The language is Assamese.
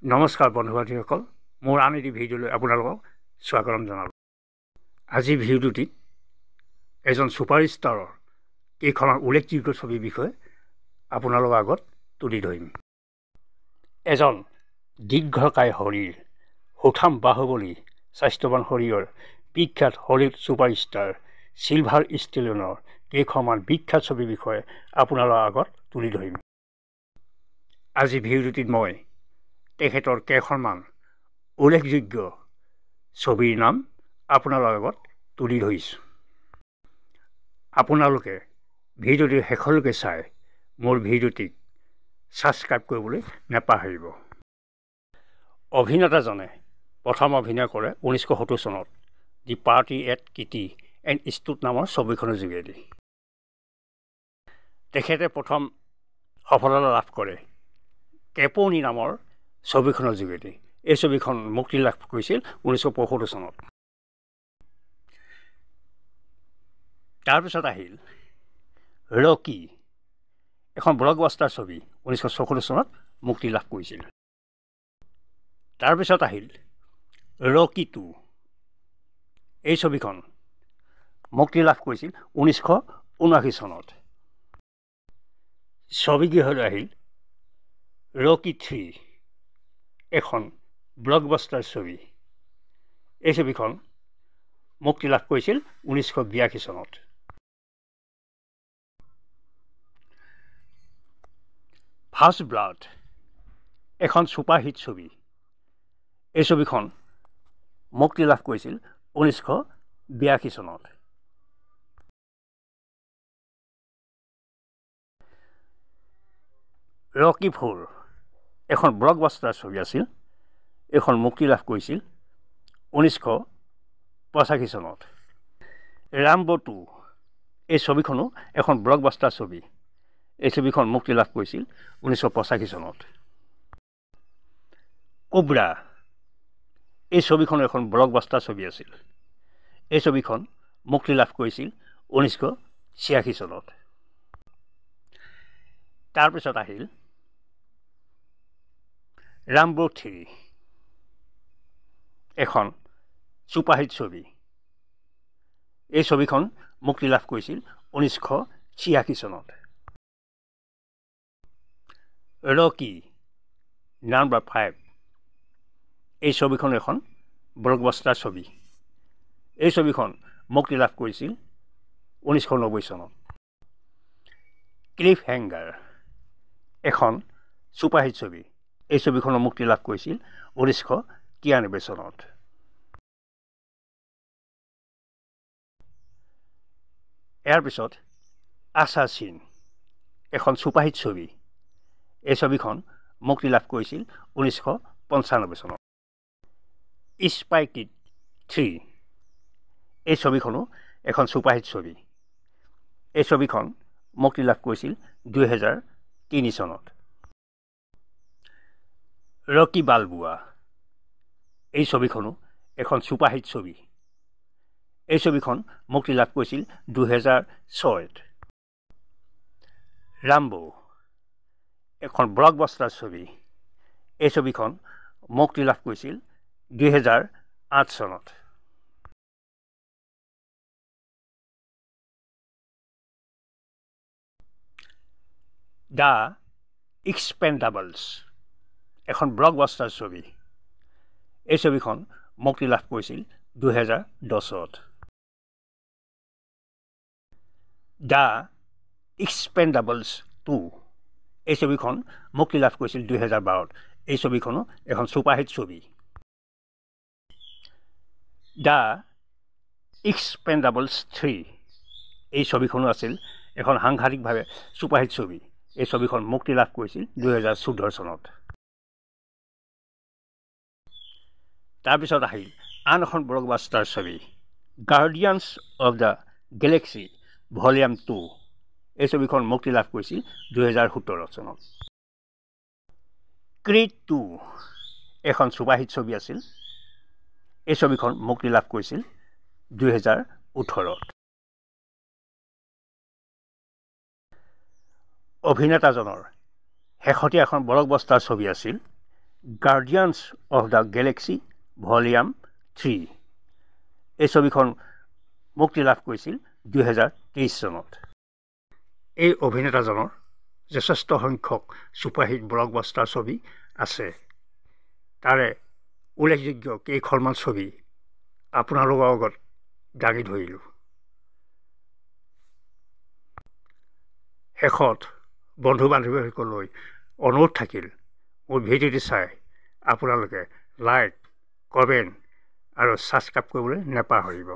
নমস্কাৰ বন্ধু-বান্ধৱীসকল, মোৰ আন এটি ভিডিঅ'লৈ আপোনালোকক স্বাগতম জনালোঁ। আজি ভিডিঅ'টিত এজন ছুপাৰষ্টাৰৰ কেইখনৰ উল্লেখযোগ্য ছবিৰ বিষয়ে আপোনালোকৰ আগত তুলি ধৰিম। এজন দীৰ্ঘকায় শৰীৰ, সুঠাম বাহুবলী, স্বাস্থ্যৱান শৰীৰৰ বিখ্যাত হলিউড ছুপাৰষ্টাৰ চিলভাৰ ষ্টেলোনৰ কেইখনমান বিখ্যাত ছবিৰ বিষয়ে আপোনালোকৰ আগত তুলি ধৰিম। আজি ভিডিঅ'টিত মই তেখেতৰ কেইখনমান উল্লেখযোগ্য ছবিৰ নাম আপোনালোকৰ আগত তুলি ধৰিছোঁ। আপোনালোকে ভিডিঅ'টিৰ শেষলৈকে চাই মোৰ ভিডিঅ'টিক ছাবস্ক্ৰাইব কৰিবলৈ নাপাহৰিব। অভিনেতাজনে প্ৰথম অভিনয় কৰে 1970 চনত the party at Kitty and Stud নামৰ ছবিখনৰ যোগেদি। তেখেতে প্ৰথম সফলতা লাভ কৰে কেপনি নামৰ ছবিখনৰ যোগেদি। এই ছবিখন মুক্তি লাভ কৰিছিল 1975 চনত। তাৰপিছত আহিল ৰকি, এখন ব্লকবাষ্টাৰ ছবি 1974 চনত মুক্তি লাভ কৰিছিল। তাৰপিছত আহিল ৰকি 2, এই ছবিখন মুক্তি লাভ কৰিছিল 1979 চনত। ছবিগৃহলৈ আহিল ৰকি 3, এখন ব্লকবাষ্টাৰ ছবি। এই ছবিখন মুক্তি লাভ কৰিছিল 1982 চনত। ফাৰ্ষ্ট ব্লাড, এখন ছুপাৰহিট ছবি। এই ছবিখন মুক্তি লাভ কৰিছিল 1982 চনত। ৰকি 4, এখন ব্লকবাষ্টাৰ ছবি আছিল। এইখন মুক্তি লাভ কৰিছিল 1985 চনত। ৰাম্বো 2, এই ছবিখনো এখন ব্লকবাষ্টাৰ ছবি। এই ছবিখন মুক্তি লাভ কৰিছিল 1985 চনত। কোব্ৰা, এই ছবিখন এখন ব্লকবাষ্টাৰ ছবি আছিল। এই ছবিখন মুক্তি লাভ কৰিছিল 1986 চনত। তাৰপিছত আহিল ৰাম্বো 3, এখন ছুপাৰহিট ছবি। এই ছবিখন মুক্তি লাভ কৰিছিল 1986 চনত। ৰকি নাম্বাৰ 5, এই ছবিখন এখন ব্লকবাষ্টাৰ ছবি। এই ছবিখন মুক্তি লাভ কৰিছিল 1990 চনত। ক্লিফ হেংগাৰ, এখন ছুপাৰহিট ছবি। এই ছবিখনৰ মুক্তি লাভ কৰিছিল 1993 চনত। ইয়াৰ পিছত আছাছিন, এখন ছুপাৰহিট ছবি। এই ছবিখন মুক্তি লাভ কৰিছিল 1995 চনত। স্পাই কিড 3, এই ছবিখনো এখন ছুপাৰহিট ছবি। এই ছবিখন মুক্তি লাভ কৰিছিল 2003 চনত। ৰকি বালবোৱা, এই ছবিখনো এখন ছুপাৰহিট ছবি। এই ছবিখন মুক্তি লাভ কৰিছিল 2006ত। ৰাম্বো, এখন ব্লকবাষ্টাৰ ছবি। এই ছবিখন মুক্তি লাভ কৰিছিল 2008 চনত। দ্য এক্সপেণ্ডাবলছ, এখন ব্লকবাষ্টাৰ ছবি। এই ছবিখন মুক্তি লাভ কৰিছিল 2010ত। দ্য এক্সপেণ্ডাবলছ 2, এই ছবিখন মুক্তি লাভ কৰিছিল 2012ত। এই ছবিখনো এখন ছুপাৰহিট ছবি। দ্য এক্সপেণ্ডাবলছ 3, এই ছবিখনো আছিল এখন সাংঘাতিকভাৱে ছুপাৰহিট ছবি। এই ছবিখন মুক্তি লাভ কৰিছিল 2014 চনত। তাৰপিছত আহিল আন এখন ব্লকবাষ্টাৰ ছবি, গাৰ্ডিয়ানছ অৱ দ্য গেলেক্সি ভলিউম 2। এই ছবিখন মুক্তি লাভ কৰিছিল 2017 চনত। ক্ৰিড 2, এখন ছুপাৰহিট ছবি আছিল। এই ছবিখন মুক্তি লাভ কৰিছিল 2018ত। অভিনেতাজনৰ শেহতীয়া এখন ব্লকবাষ্টাৰ ছবি আছিল গাৰ্ডিয়ানছ অফ দ্য গেলেক্সি ভলিউম 3। এই ছবিখন মুক্তি লাভ কৰিছিল 2023 চনত। এই অভিনেতাজনৰ যথেষ্ট সংখ্যক ছুপাৰহিট ব্লকবাষ্টাৰ ছবি আছে। তাৰে উল্লেখযোগ্য কেইখনমান ছবি আপোনালোকৰ আগত দাঙি ধৰিলোঁ। শেষত বন্ধু বান্ধৱীসকললৈ অনুৰোধ থাকিল, মোৰ ভিডিঅ'টি চাই আপোনালোকে লাইক, কমেণ্ট আৰু ছাবস্ক্ৰাইব কৰিবলৈ নাপাহৰিব।